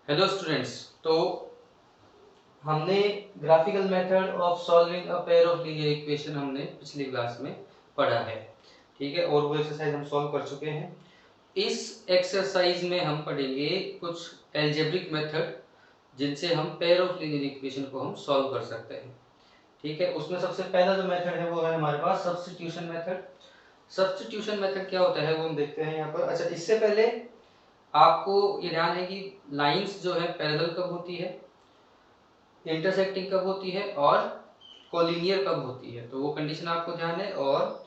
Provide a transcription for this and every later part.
Hello students. तो हमने graphical method of solving a pair of linear equation हमने पिछली क्लास में पढ़ा है। ठीक है, और वो एक्सरसाइज हम सॉल्व कर चुके हैं। इस एक्सरसाइज में हम पढ़ेंगे कुछ एल्जेब्रिक मेथड जिनसे हम पेयर ऑफ लीनियर इक्वेशन को हम सॉल्व कर सकते हैं। ठीक है, उसमें सबसे पहला जो मेथड है वो है हमारे पास सब्स्टिट्यूशन मेथड। सब्स्टिट्यूशन मेथड क्या होता है वो हम देखते हैं यहाँ पर। अच्छा, इससे पहले आपको ये ध्यान है कि लाइंस जो है पैरेलल कब होती है, इंटरसेक्टिंग कब होती है और कोलिनियर कब होती है, तो वो कंडीशन आपको ध्यान है। और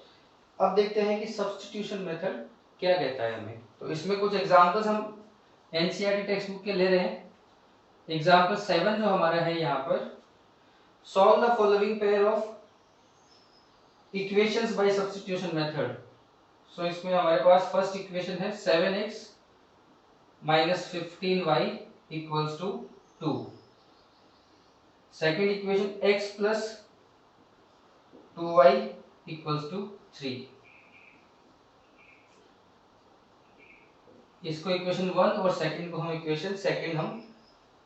अब देखते हैं कि सब्स्टिट्यूशन मेथड क्या कहता है हमें। तो इसमें कुछ एग्जांपल्स हम एनसीईआरटी टेक्स्ट बुक के ले रहे हैं। एग्जांपल 7 जो हमारा है यहाँ पर, solve the following pair of equations by substitution method. So इसमें हमारे पास फर्स्ट इक्वेशन है 7x minus 15y equals to 2। Second equation x plus 2y equals to 3। इसको इक्वेशन 1 और सेकंड को हम इक्वेशन सेकंड हम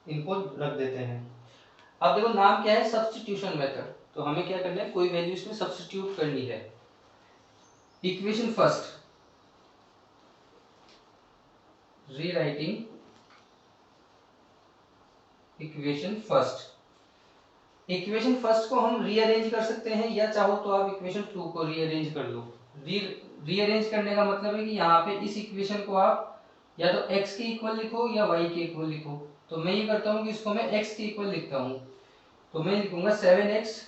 इनको रख देते हैं। अब देखो नाम क्या है, सब्स्टिट्यूशन मेथड। तो हमें क्या करना है, कोई वैल्यू इसमें सब्स्टिट्यूट करनी है। Equation first, rewriting equation first. Equation first को हम रीअरेंज कर सकते हैं, या चाहो तो आप इक्वेशन 2 को रीअरेंज कर लो। रीअरेंज करने का मतलब है कि यहाँ पे इस इक्वेशन को आप या तो x के इक्वल लिखो या y के इक्वल लिखो। तो मैं ये करता हूँ कि इसको मैं x के इक्वल लिखता हूँ। तो मैं लिखूंगा 7x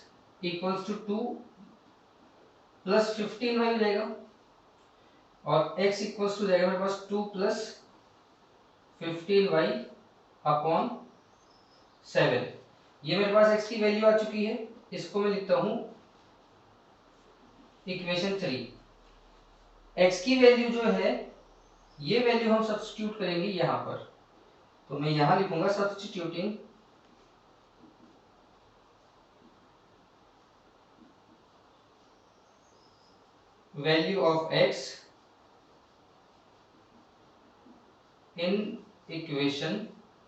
equals to 2 plus 15y हो जाएगा, और x इक्वल्स टू जाएगा मेरे पास 2 प्लस 15y अपॉन 7। ये मेरे पास x की वैल्यू आ चुकी है। इसको मैं लिखता हूँ इक्वेशन 3। x की वैल्यू जो है, ये वैल्यू हम सब्स्टिट्यूट करेंगे यहाँ पर। तो मैं यहाँ लिखूंगा substituting value of x in equation.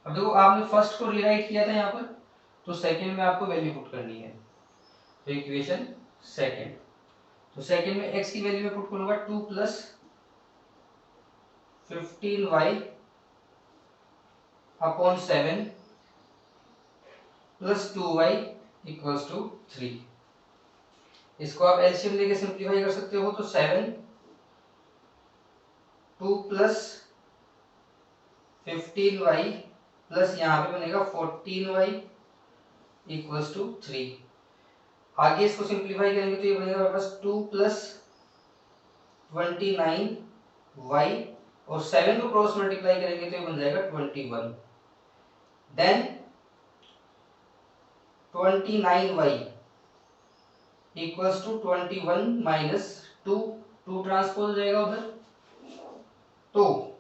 अब देखो आपने फर्स्ट को रीराइट किया था यहाँ पर, तो सेकंड में आपको वैल्यू पुट करनी है। तो इक्वेशन सेकंड, तो सेकंड में x की वैल्यू में पुट करूंगा 2 plus 15y upon 7 plus 2y equals to 3। इसको आप एलसीएम लेके सिंप्लीफाई कर सकते हो। तो 7 2 प्लस 15y प्लस यहाँ पे बनेगा 14y इक्वल्स टू 3। आगे इसको सिंप्लीफाई करेंगे तो ये बनेगा मेरे पास 2 प्लस 29y, और 7 को क्रॉस मल्टीप्लाई करेंगे तो ये बन जाएगा 21। Then 29y equals to 21 minus 2, 2 transpose हो जाएगा उधर। तो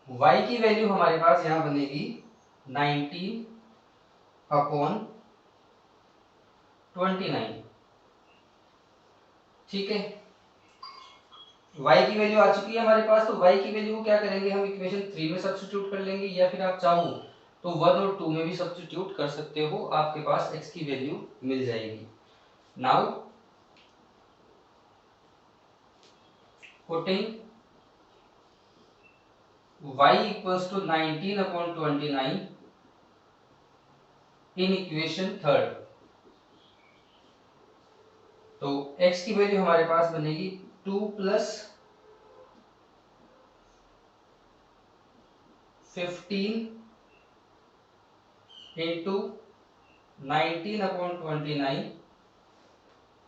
y की वैल्यू हमारे पास यहां बनेगी 19 अपॉन 29। ठीक है, y की वैल्यू आ चुकी है हमारे पास। तो y की वैल्यू को क्या करेंगे, हम इक्वेशन 3 में सब्स्टिट्यूट कर लेंगे, या फिर आप चाहो तो 1 और 2 में भी सब्स्टिट्यूट कर सकते हो। आपके पास x की वैल्यू मिल जाएगी। Now putting y equals to 19 upon 29 in equation third. तो x की वैल्यू हमारे पास बनेगी 2 प्लस 15 इंटू 19 अपॉन 29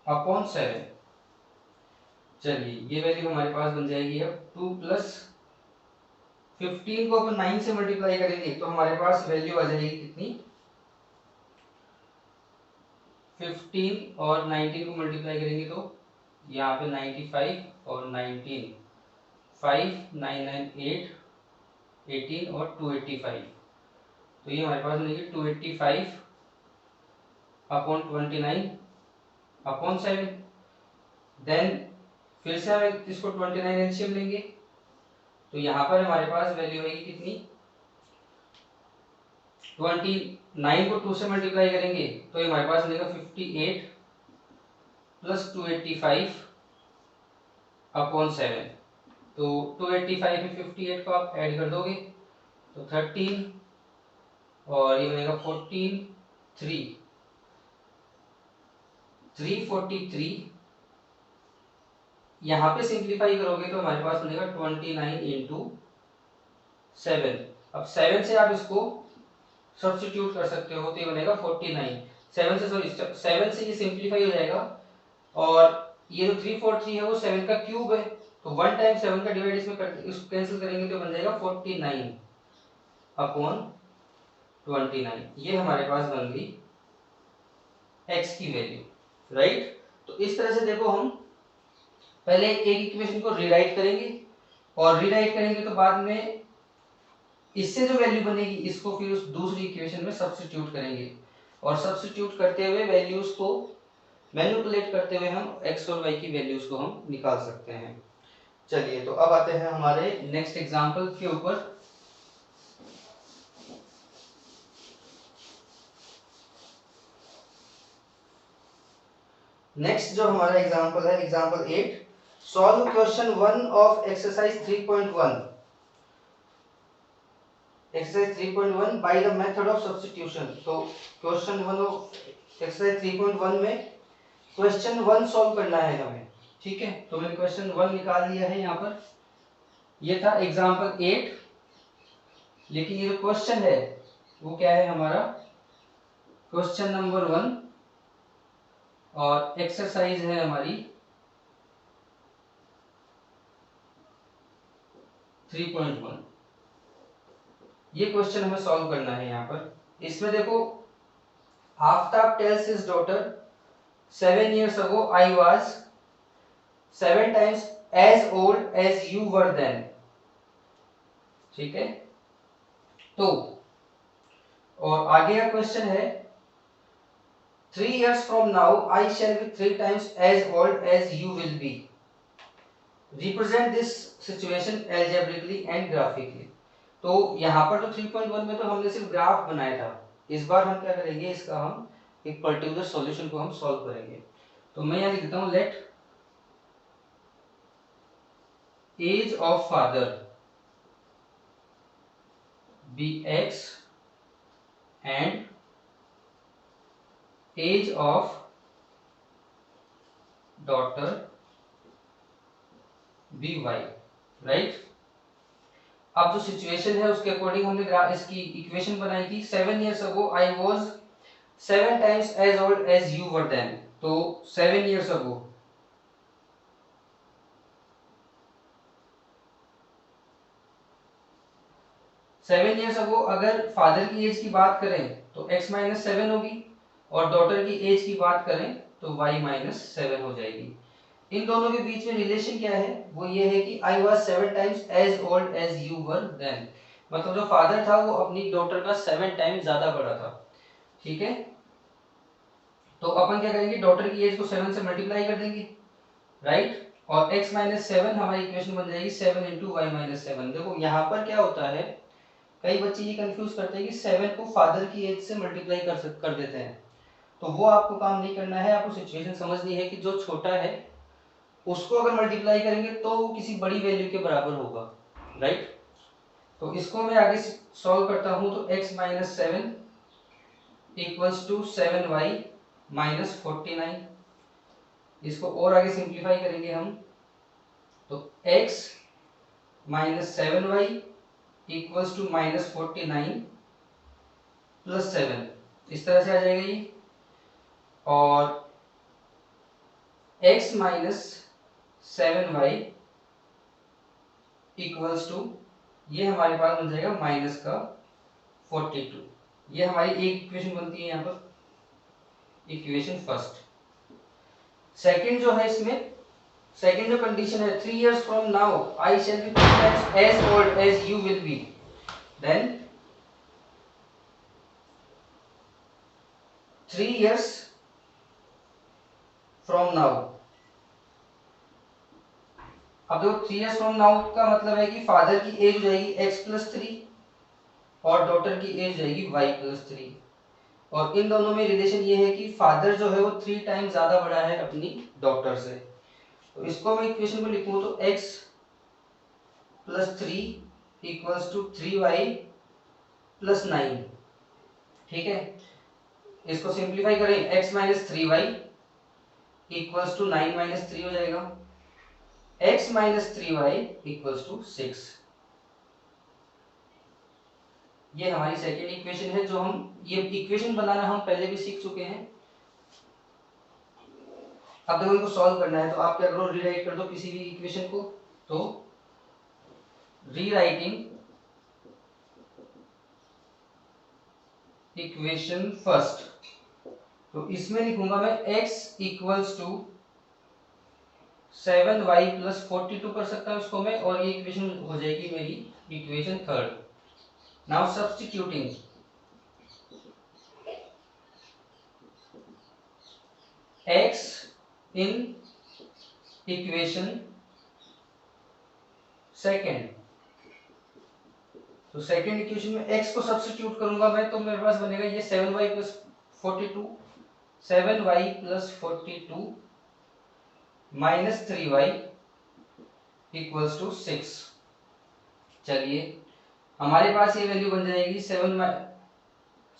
अपॉन 7। चलिए, ये वैल्यू हमारे पास बन जाएगी अब 2 प्लस 15 को अपन 9 से मल्टीप्लाई करेंगे तो हमारे पास वैल्यू आ जाएगी कितनी, 15 और 19 को मल्टीप्लाई करेंगे तो यहाँ पे 95 और 19, 5 9 9 8 18 और 285। तो ये हमारे पास बनेगी 285 अपॉन 29 अपॉन 7। देन फिर से हम इसको 29 एलसीएम लेंगे, तो यहाँ पर हमारे पास वैल्यू आएगी कितनी, 29 को 2 से मल्टीप्लाई करेंगे तो ये हमारे पास मिलेगा 58 प्लस 285 अपॉन 7। तो 285 में 58 को आप ऐड कर दोगे तो 13 और ये बनेगा 14 343। यहाँ पे सिंप्लीफाई करोगे तो हमारे पास मिलेगा 29 इंटू 7। अब 7 से आप इसको सब्स्टिट्यूट कर सकते हो तो ये बनेगा 49। 7 से ये सिंप्लीफाई हो जाएगा और ये जो 343 है वो 7 का क्यूब है तो 1 टाइम 7 का डिवाइड इसमें इसको कैंसिल करेंगे तो बन जाएगा 49 अपॉन 29। ये हमारे पास बन गई x की वैल्यू, राइट। तो इस तरह से देखो हम पहले एक इक्वेशन को रीराइट करेंगे और रीराइट करेंगे तो बाद में इससे जो वैल्यू बनेगी इसको फिर उस दूसरी इक्वेशन में सब्स्टिट्यूट करेंगे और सब्स्टिट्यूट करते हुए वैल्यूज को मैनिपुलेट करते हुए हम x और y की वैल्यूज को हम निकाल सकते हैं। चलिए तो अब आते हैं हमारे नेक्स्ट एग्जांपल के ऊपर। नेक्स्ट जो हमारा एग्जांपल है example 8, solve question 1 of exercise 3.1 exercise 3.1 by the method of substitution. तो क्वेश्चन 1 ऑफ एक्सरसाइज 3.1 में क्वेश्चन 1 सॉल्व करना है हमें, ठीक है। तो मैंने क्वेश्चन 1 निकाल लिया है यहाँ पर, ये था एग्जांपल 8। लेकिन ये जो क्वेश्चन है वो क्या है हमारा क्वेश्चन नंबर 1 और एक्सरसाइज है हमारी 3.1। ये क्वेश्चन हमें सॉल्व करना है यहाँ पर। इसमें देखो, Aftab tales his daughter 7 years ago I was 7 times as old as you were then, ठीक है। तो और आगे का क्वेश्चन है 3 years from now I shall be 3 times as old as you will be. Represent this situation algebraically and graphically. तो यहाँ पर तो 3.1 में तो हमने सिर्फ ग्राफ बनाया था, इस बार हम क्या करेंगे, इसका हम एक पर्टिकुलर सॉल्यूशन को हम सॉल्व करेंगे। तो मैं यहाँ लिख देता हूँ let age of father B x and age of daughter B y, right. अब जो सिचुएशन है उसके अकॉर्डिंग हमने इसकी इक्वेशन बनाई थी। 7 years ago I was 7 times as old as you were then. तो 7 years ago अगर फादर की एज की बात करें तो x माइनस 7 होगी और डॉटर की एज की बात करें तो y माइनस 7 हो जाएगी। इन दोनों के बीच में रिलेशन क्या है, वो ये है कि I was 7 times as old as you were then, मतलब जो फादर था वो अपनी डॉटर का 7 टाइम्स ज्यादा बड़ा था, ठीक है। तो अपन क्या करेंगे, डॉटर की एज को 7 से मल्टीप्लाई कर देंगे, राइट। और x माइनस 7 हमारी इक्वेशन बन जाएगी 7 इंटू वाई माइनस 7। देखो यहाँ पर क्या होता है, कई बच्चे ये कंफ्यूज करते हैं कि 7 को फादर की एज से मल्टीप्लाई कर देते हैं। तो वो आपको काम नहीं करना है, आपको सिचुएशन समझनी है कि जो छोटा है उसको अगर मल्टीप्लाई करेंगे तो वो किसी बड़ी वैल्यू के बराबर होगा, राइट। तो इसको मैं आगे सॉल्व करता हूं तो x minus 7 equals to 7y minus 49। इसको और आगे सिंप्लीफाई करेंगे हम तो x minus 7y equals to minus 49 plus 7, इस तरह से आ जाएगा ये। और x minus 7y equals to ये हमारे पास बन जाएगा माइनस का 42। ये हमारी एक इक्वेशन बनती है यहाँ पर, इक्वेशन फर्स्ट। सेकंड जो है इसमें, सेकंड जो कंडीशन है 3 years from now I shall be 3 times as old as you will be, then 3 years from now। अब देखो 3 years from now का मतलब है कि फादर की एज हो जाएगी x प्लस 3 और डॉटर की एज जाएगी y+3। और इन दोनों में रिलेशन ये है कि फादर जो है वो 3 टाइम ज्यादा बड़ा है अपनी डॉटर से। तो इसको मैं इक्वेशन को लिखूं तो x+3 = 3y+9। ठीक है, इसको सिंप्लीफाई करें, x - 3y = 9 - 3 हो जाएगा, x - 3y = 6। ये हमारी सेकेंड इक्वेशन है, जो हम ये इक्वेशन बनाना हम पहले भी सीख चुके हैं। अब देखो इनको सॉल्व करना है, तो आप क्या करो, रीराइट कर दो किसी भी इक्वेशन को। तो रीराइटिंग इक्वेशन फर्स्ट, तो इसमें लिखूंगा मैं x = 7y+42 कर सकता हूं इसको मैं, और ये इक्वेशन हो जाएगी मेरी equation third. Now substituting x in equation second, तो सेकेंड इक्वेशन में x को सब्स्टिट्यूट करूंगा मैं, तो मेरे पास बनेगा ये 7y+42 -3y = 6। चलिए हमारे पास ये वैल्यू बन जाएगी 7y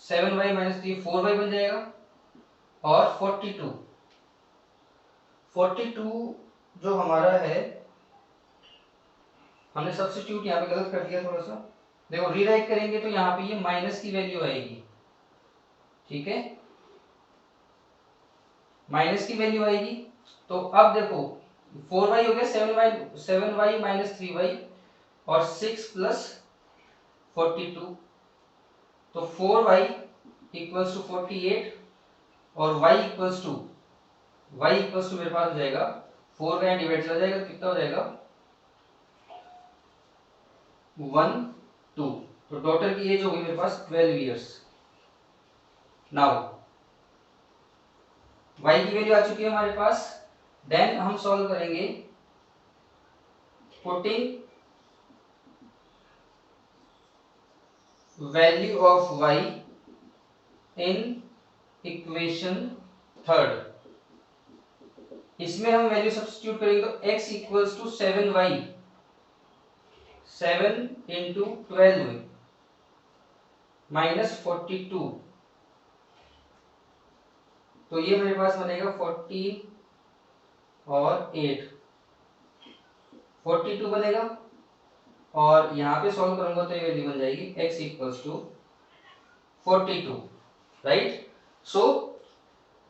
- 3 4y बन जाएगा, और 42 जो हमारा है, हमने सब्स्टिट्यूट यहाँ पे गलत कर दिया थोड़ा सा, देखो रीराइट करेंगे तो यहाँ पे ये माइनस की वैल्यू आएगी। ठीक है, माइनस की वैल्यू आएगी। तो अब देखो 4y हो गया, 7y - 3y और 6 + 42, तो 4y = 48 और y = मेरे पास हो जाएगा 4 का डिवाइड चला जाएगा तो कितना हो जाएगा 1 2। तो डॉटर की एज होगी मेरे पास 12 इयर्स। नाउ y की वैल्यू आ चुकी है हमारे पास, देन हम सॉल्व करेंगे putting value of y in equation third. इसमें हम वैल्यू सब्स्टिट्यूट करेंगे तो x = 7y, 7 × 12 -42, तो ये मेरे पास बनेगा 14 और 8 42 बनेगा, और यहाँ पे सॉल्व करूंगा तो ये वैल्यू बन जाएगी x = 42। राइट, सो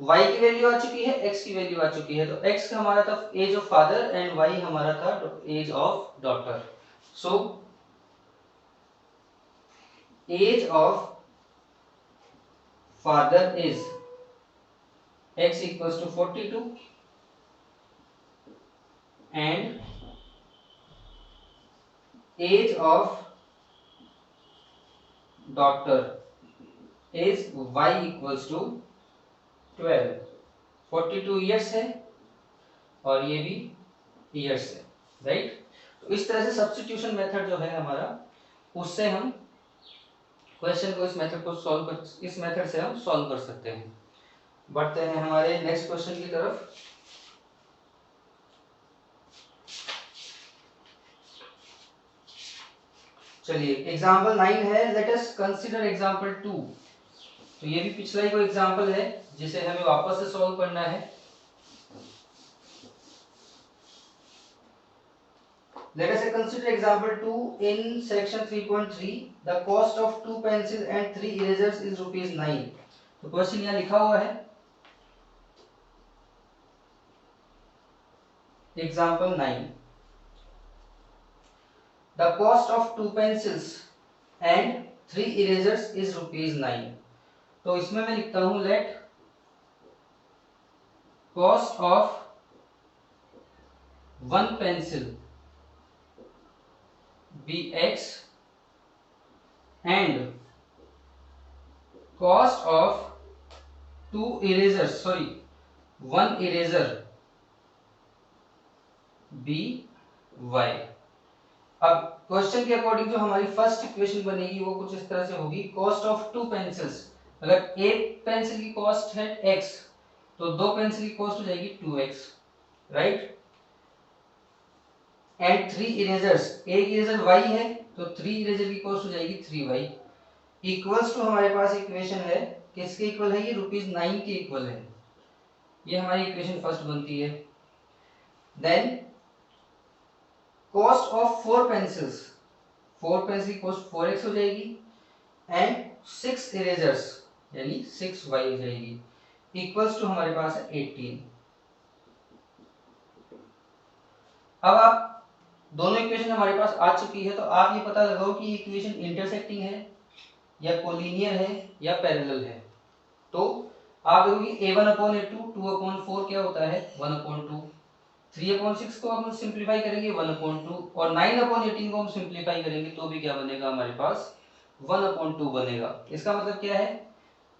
y की वैल्यू आ चुकी है, x की वैल्यू आ चुकी है, तो x का हमारा था age of father and y हमारा था age of daughter. So age of father is x = 42 and age of daughter is y = 12। 42 years है और ये भी इयर्स है। राइट, तो इस तरह से सब्स्टिट्यूशन मेथड जो है हमारा, उससे हम क्वेश्चन को इस मेथड से हम सॉल्व कर सकते हैं। बढ़ते हैं हमारे नेक्स्ट क्वेश्चन की तरफ। चलिए एग्जाम्पल 9 है, लेट अस कंसीडर एग्जाम्पल 2। तो ये भी पिछला ही कोई एग्जाम्पल है जिसे हमें वापस से सॉल्व करना है। Let us consider example 2 in section 3.3. The cost of 2 pencils and 3 erasers is ₹9। तो क्वेश्चन यहाँ लिखा हुआ है, example 9. The cost of 2 pencils and 3 erasers is ₹9। तो इसमें मैं लिखता हूं let cost of 1 pencil be x and cost of 2 erasers, sorry 1 eraser be y। अब क्वेश्चन के अकॉर्डिंग जो हमारी फर्स्ट इक्वेशन बनेगी वो कुछ इस तरह से होगी, कॉस्ट ऑफ 2 पेंसिल्स, अगर एक पेंसिल की कॉस्ट है x तो दो पेंसिल की कॉस्ट हो जाएगी 2x, राइट। एंड 3 इरेजर्स, एक इरेजर y है तो 3 इरेजर की कॉस्ट हो जाएगी 3y, इक्वल्स टू हमारे पास इक्वेशन है, किसके इक्वल है ये, ₹9 के इक्वल है। ये हमारी इक्वेशन फर्स्ट बनती है। Then cost of 4 pencils, 4 pencil की कॉस्ट 4x हो जाएगी एंड 6 इरेजर्स यानी 6y हो जाएगी, इक्वल्स टू हमारे पास है 18। अब आप दोनों इक्वेशन हमारे पास आ चुकी है, तो आप ये पता लगाओ कि इक्वेशन इंटरसेक्टिंग है या कोलिनियर है या पैरेलल है। तो आप देखोगे a1/a2 2/4 क्या होता है 1/2, 3/6 को हम सिंप्लीफाई करेंगे 1/2 और 9/18 को हम सिंप्लीफाई करेंगे तो भी क्या बनेगा हमारे पास 1/2 बनेगा। इसका मतलब क्या है,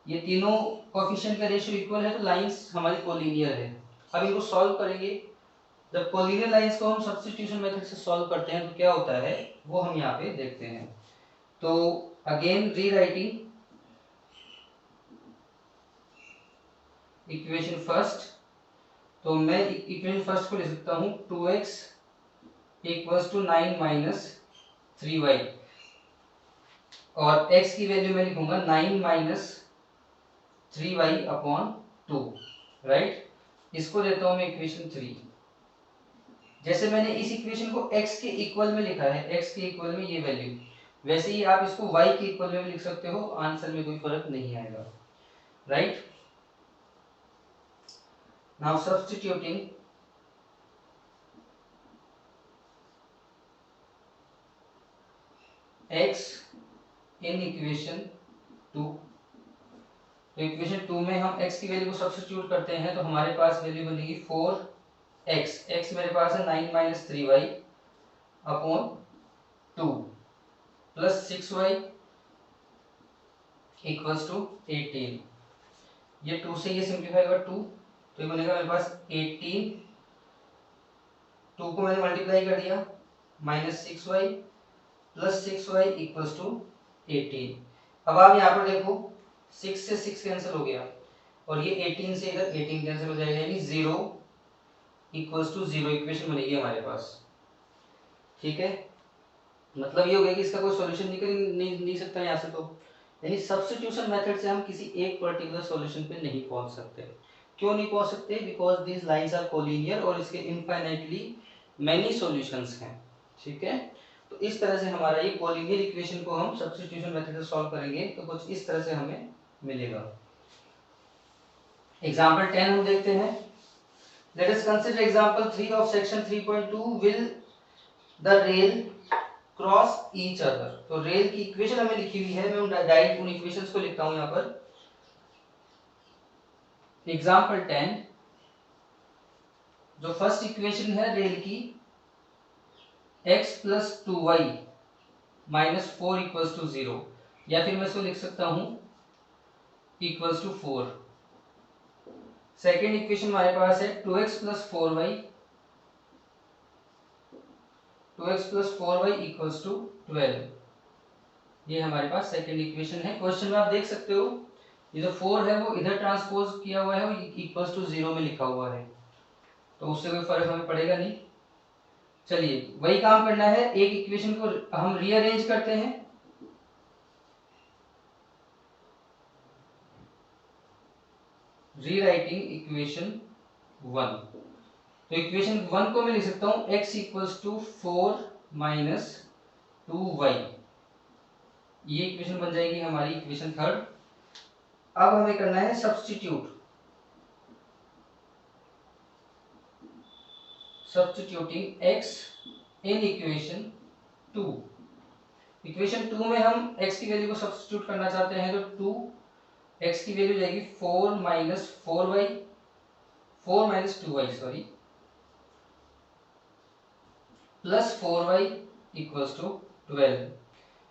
ये तीनों कोएफिशिएंट का रेशियो इक्वल है तो लाइंस हमारी कोलिनियर है। अब इनको सॉल्व करेंगे, जब कोलिनियर लाइंस को हम सब्स्टिट्यूशन मेथड से सॉल्व करते हैं तो क्या होता है वो हम यहाँ पे देखते हैं। तो अगेन रीराइटिंग इक्वेशन फर्स्ट, तो मैं इक्वेशन फर्स्ट को लिख सकता हूँ 2x equals to 9 minus 3y और x की वैल्यू मैं लिखूंगा 9 माइनस 3y अपॉन 2, राइट। इसको देता हूँ मैं इक्वेशन 3। जैसे मैंने इस इक्वेशन को x के इक्वल में लिखा है, x के इक्वल में ये वैल्यू, वैसे ही आप इसको y के इक्वल में भी लिख सकते हो, आंसर में कोई फर्क नहीं आएगा, right. Now substituting x in equation 2, तो इक्वेशन 2 में हम x की वैल्यू को सब्स्टिट्यूट करते हैं तो हमारे पास वैल्यू बनेगी 4x, x मेरे पास है 9 minus 3y upon 2 plus 6y equals to 18। ये 2 से ये सिंप्लीफाई होगा 2, तो ये बनेगा मेरे पास 18, 2 को मैंने मल्टीप्लाई कर दिया minus 6y plus 6y equals to 18। अब आप यहाँ पर देखो 6 से 6 कैंसिल हो गया और ये 18 से इधर 18 कैंसिल हो जाएगा, यानी 0 इक्वल्स टू 0 इक्वेशन बनेगी हमारे पास, ठीक है। मतलब ये हो गया कि इसका कोई सॉल्यूशन निकल नहीं सकता यहाँ से, तो यानी सब्स्टिट्यूशन मेथड से हम किसी एक पर्टिकुलर सॉल्यूशन पे नहीं पहुंच सकते। क्यों नहीं पहुंच सकते, because these lines are collinear और इसके इनफाइनाइटली मैनी सॉल्यूशंस हैं, ठीक है। तो इस तरह से हमारा ये कोलिनियर इक्वेशन को हम सब्स्टिट्यूशन मेथड से सॉल्व करेंगे तो कुछ इस तरह से हमें मिलेगा। एग्जांपल 10 हम देखते हैं। Let us consider example 3 of section 3.2 will the rail cross each other. तो रेल की इक्वेशन हमें लिखी हुई है, मैं डायरेक्ट उन इक्वेशंस को लिखता हूं यहां पर। एग्जांपल 10, जो फर्स्ट इक्वेशन है रेल की, x plus 2y minus 4 equals to 0, या फिर मैं इसको लिख सकता हूं इक्वल्स टू 4। सेकेंड इक्वेशन हमारे पास है 2x plus 4y, 2x plus 4y equals to 12। ये हमारे पास सेकेंड इक्वेशन है। क्वेश्चन में आप देख सकते हो ये जो 4 है वो इधर ट्रांसपोज किया हुआ है और इक्वल्स टू 0 में लिखा हुआ है, तो उससे कोई फर्क हमें पड़ेगा नहीं। चलिए वही काम करना है, एक इक्वेशन को हम रीअरेंज करते हैं। रीराइटिंग इक्वेशन 1, तो इक्वेशन 1 को मैं लिख सकता हूं x equals to 4 minus 2y, ये इक्वेशन बन जाएगी हमारी इक्वेशन थर्ड। अब हमें करना है substituting x in equation 2। Equation 2 में हम x की वैल्यू को सब्स्टिट्यूट करना चाहते हैं तो 2x की वैल्यू जाएगी 4 minus 4y, 4 minus 2y sorry, plus 4y equals to 12।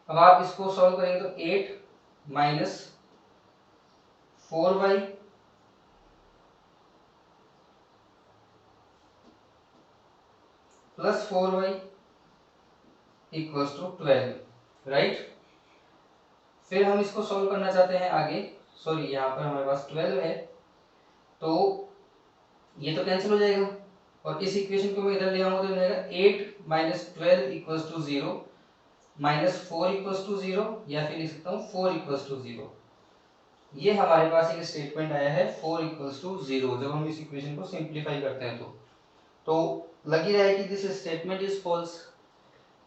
अब आप इसको सॉल्व करेंगे तो 8 minus 4y plus 4y equals to 12, right. फिर हम इसको सॉल्व करना चाहते हैं आगे, सॉरी यहाँ पर हमारे पास 12 है, तो ये तो कैंसिल हो जाएगा और इस इक्वेशन को मैं इधर ले आऊंगा तो जाएगा 8 minus 12 equals to 0, minus 4 equals to 0, या फिर लिख सकता हूँ 4 इक्वल्स टू 0। ये हमारे पास एक स्टेटमेंट आया है 4 इक्वल्स टू 0 जब हम इस इक्वेशन को सिंप्लीफाई करते हैं तो लगी रहा है कि दिस स्टेटमेंट इज फॉल्स,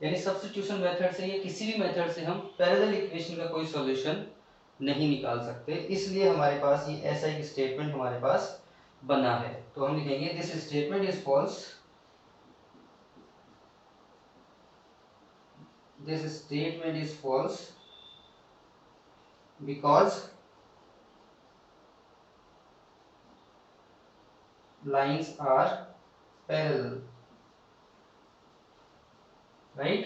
यानी सब्स्टिट्यूशन मेथड से या किसी भी मेथड से हम पैरेलल इक्वेशन का कोई सॉल्यूशन नहीं निकाल सकते, इसलिए हमारे पास ये ऐसा एक स्टेटमेंट हमारे पास बना है। तो हम लिखेंगे this statement is false, this statement is false because lines are parallel, right.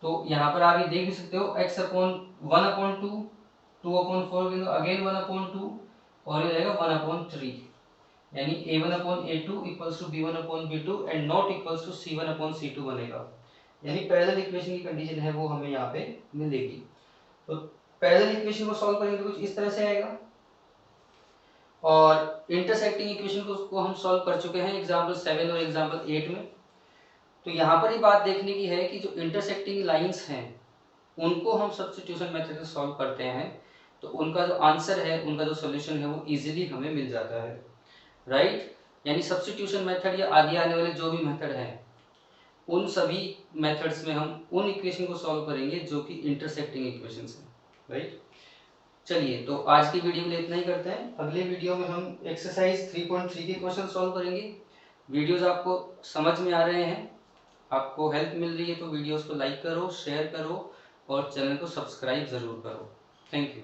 तो यहाँ पर आप ये देख भी सकते हो x अपॉन 1/2, 2/4 अगेन 1/2 और ये रहेगा 1/3, यानी a1/a2 equals to b1/b2 and not equals to c1/c2 बनेगा, यानी पैरेलल इक्वेशन की कंडीशन है वो हमें यहाँ पे मिलेगी। तो पैरेलल इक्वेशन को सॉल्व करेंगे तो कुछ इस तरह से आएगा, और इंटरसेक्टिंग इक्वेशन को हम सॉल्व कर चुके हैं एग्जाम्पल 7 और एग्जाम्पल 8 में। तो यहाँ पर ही बात देखने की है कि जो इंटरसेक्टिंग लाइंस हैं उनको हम सब्स्टिट्यूशन मेथड से सॉल्व करते हैं तो उनका जो आंसर है, उनका जो सॉल्यूशन है वो इजीली हमें मिल जाता है, राइट। यानी सब्स्टिट्यूशन मेथड या आगे आने वाले जो भी मेथड हैं उन सभी मेथड्स में हम उन इक्वेशन को सॉल्व करेंगे जो कि इंटरसेक्टिंग इक्वेशंस हैं, राइट। चलिए, तो आज की वीडियो में इतना ही करते हैं। अगले वीडियो में हम एक्सरसाइज 3.3 के क्वेश्चन सॉल्व करेंगे। वीडियोस आपको समझ में आ रहे हैं, आपको हेल्प मिल रही है तो वीडियोस को लाइक करो, शेयर करो और चैनल को सब्सक्राइब ज़रूर करो। Thank you.